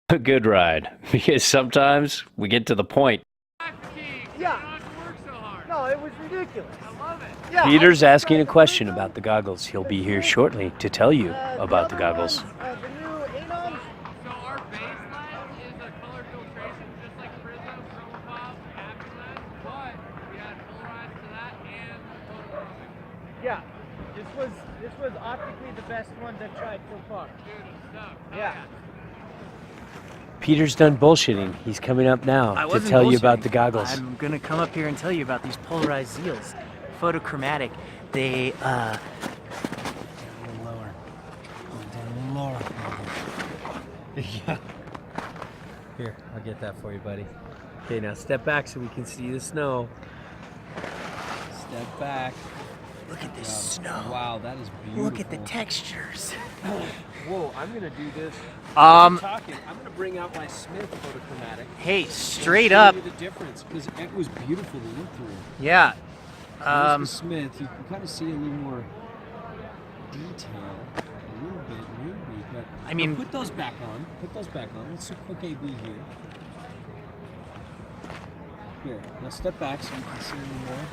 A good ride, because sometimes we get to the point. Yeah. No, it was ridiculous. I love it. Yeah, Peter's asking a question about the goggles. He'll be here shortly to tell you about the goggles. The new Anon. So our baseline is a color filtration, just like Prism, Chroma Pop, Happy Lens, but we had polarized to that and photochromic. Yeah, this was optically the best one I've tried so far. Dude, it's stuff. Yeah. Peter's done bullshitting. He's coming up now to tell you about the goggles. I'm gonna come up here and tell you about these polarized Zeals, photochromatic. They A little lower. Down lower. Yeah. Here, I'll get that for you, buddy. Okay, now step back so we can see the snow. Step back. look at this snow. Wow, that is beautiful. Look at the textures. Whoa, I'm gonna do this. Um, I'm gonna bring out my Smith photochromatic. Hey, and straight show up. you the difference, because it was beautiful to look through. Yeah. There's the Smith. You can kind of see a little more detail, a little bit maybe, but I mean, put those back on. Put those back on. Let's do quick AB here. Here, now step back so you can see a little more.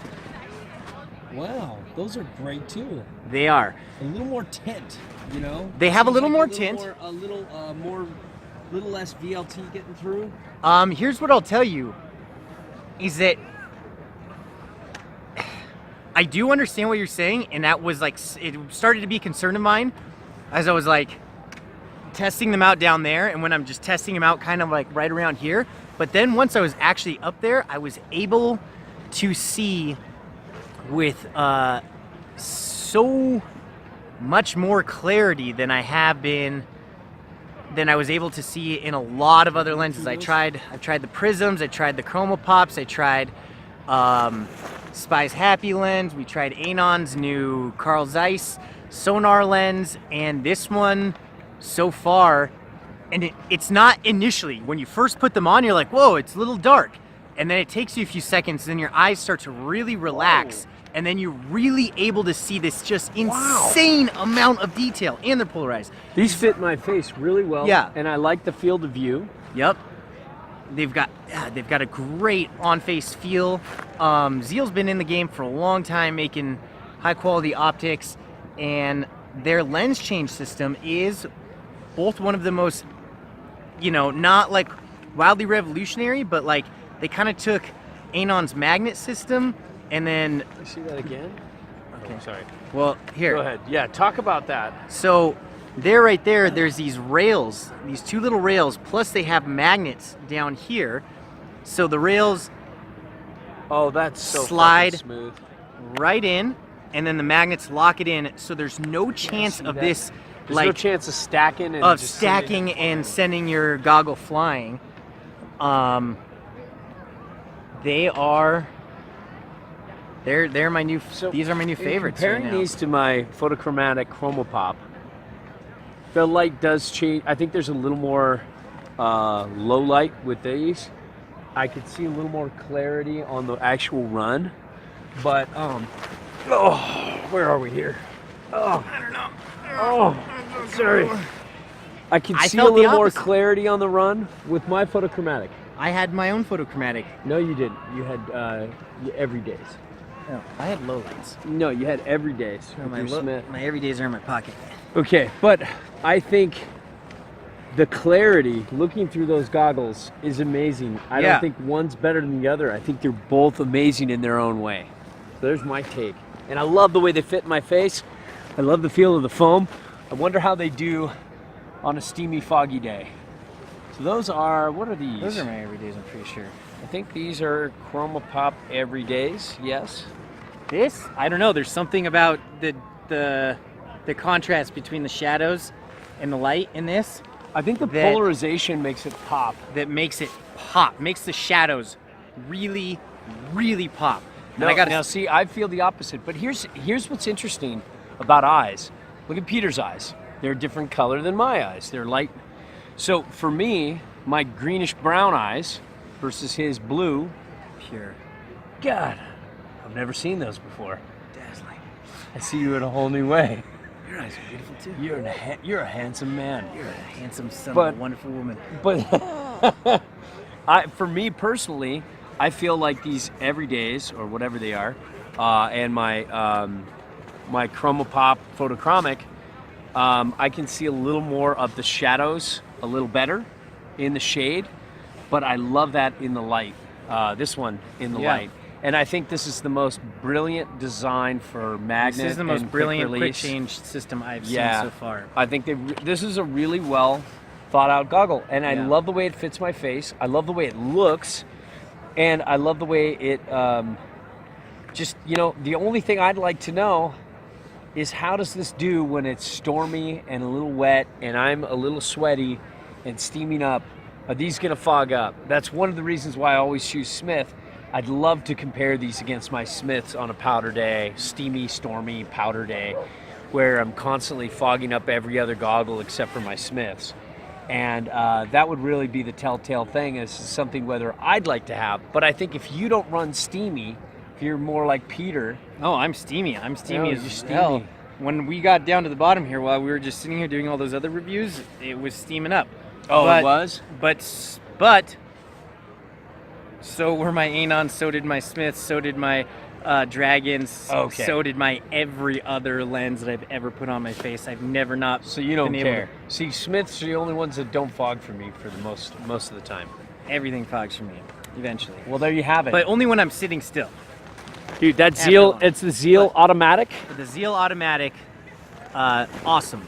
Wow, those are great too. They are. A little more tint, you know. They have a Seems little like more tint. a little less VLT getting through. Here's what I'll tell you, is that I do understand what you're saying, and that was like, it started to be a concern of mine as I was like testing them out down there, and when I'm just testing them out kind of like right around here. But then once I was actually up there, I was able to see with so much more clarity than I was able to see in a lot of other lenses. I've tried the Prisms, I tried the Chroma Pops, I tried Spy's Happy Lens, we tried Anon's new Carl Zeiss sonar lens, and this one so far, and it's not initially, when you first put them on, you're like, whoa, it's a little dark. And then it takes you a few seconds, then your eyes start to really relax, and then you're really able to see this just insane amount of detail, and they're polarized. These fit my face really well. Yeah. And I like the field of view. Yep. They've got a great on-face feel. Zeal's been in the game for a long time making high-quality optics, and their lens change system is both one of the most, not like wildly revolutionary, but like they kind of took Anon's magnet system and then... You see that again? Okay. Oh, sorry. Well, here. Go ahead. Yeah, talk about that. So right there, there's these rails, these two little rails, plus they have magnets down here. So the rails That's so slide smooth. right in, and then the magnets lock it in. So there's no chance of this, There's like, no chance of stacking and of just stacking and sending your goggle flying. They're my new. These are my new favorites. Comparing right now. these to my photochromatic Chroma Pop, the light does change. I think there's a little more low light with these. I could see a little more clarity on the actual run, but where are we here? I don't know. Sorry. I can see a felt the little more opposite. clarity on the run with my photochromatic. I had my own photochromatic. No, you didn't. You had everydays. No, I had low lights. No, you had everydays. No, with my your Smith. my everydays are in my pocket. Okay, but I think the clarity looking through those goggles is amazing. I Yeah. don't think one's better than the other. I think they're both amazing in their own way. So there's my take. And I love the way they fit in my face. I love the feel of the foam. I wonder how they do on a steamy, foggy day. So those are, what are these? Those are my everydays, I'm pretty sure. I think these are Chroma Pop Everydays, yes. This, I don't know. There's something about the contrast between the shadows and the light in this I think the that- polarization makes it pop. that makes it pop, makes the shadows really, really pop. And Now see, I feel the opposite. But here's what's interesting about eyes. Look at Peter's eyes. They're a different color than my eyes. They're light. So for me, my greenish brown eyes versus his blue, pure, God, I've never seen those before. dazzling. I see you in a whole new way. Your eyes are beautiful too. You're a handsome man. You're a handsome son But- of a wonderful woman. But for me personally, I feel like these everydays or whatever they are, and my my Chromopop photochromic, I can see a little more of the shadows a little better in the shade, but I love that in the light. This one in the light. And I think this is the most brilliant design for magnet. This is the most and brilliant quick release. change system I've seen so far. I think this is a really well thought out goggle, and I Yeah. love the way it fits my face. I love the way it looks, and I love the way it just, you know, the only thing I'd like to know is how does this do when it's stormy and a little wet and I'm a little sweaty and steaming up? Are these gonna fog up? That's one of the reasons why I always choose Smith. I'd love to compare these against my Smiths on a powder day, steamy, stormy powder day, where I'm constantly fogging up every other goggle except for my Smiths. And that would really be the telltale thing, is something whether I'd like to have. But I think if you don't run steamy, if you're more like Peter. Oh, I'm steamy. I'm steamy Oh, as you're steamy. hell. When we got down to the bottom here, while we were just sitting here doing all those other reviews, it was steaming up. Oh, But- it was? But so were my Anons, so did my Smiths, so did my Dragons, Okay. so did my every other lens that I've ever put on my face. I've never not So you don't been able care. See, Smiths are the only ones that don't fog for me for the most of the time. to, everything fogs for me, eventually. Well, there you have it. But only when I'm sitting still. dude, that After Zeal, long. it's the Zeal automatic. But the Zeal automatic, awesome.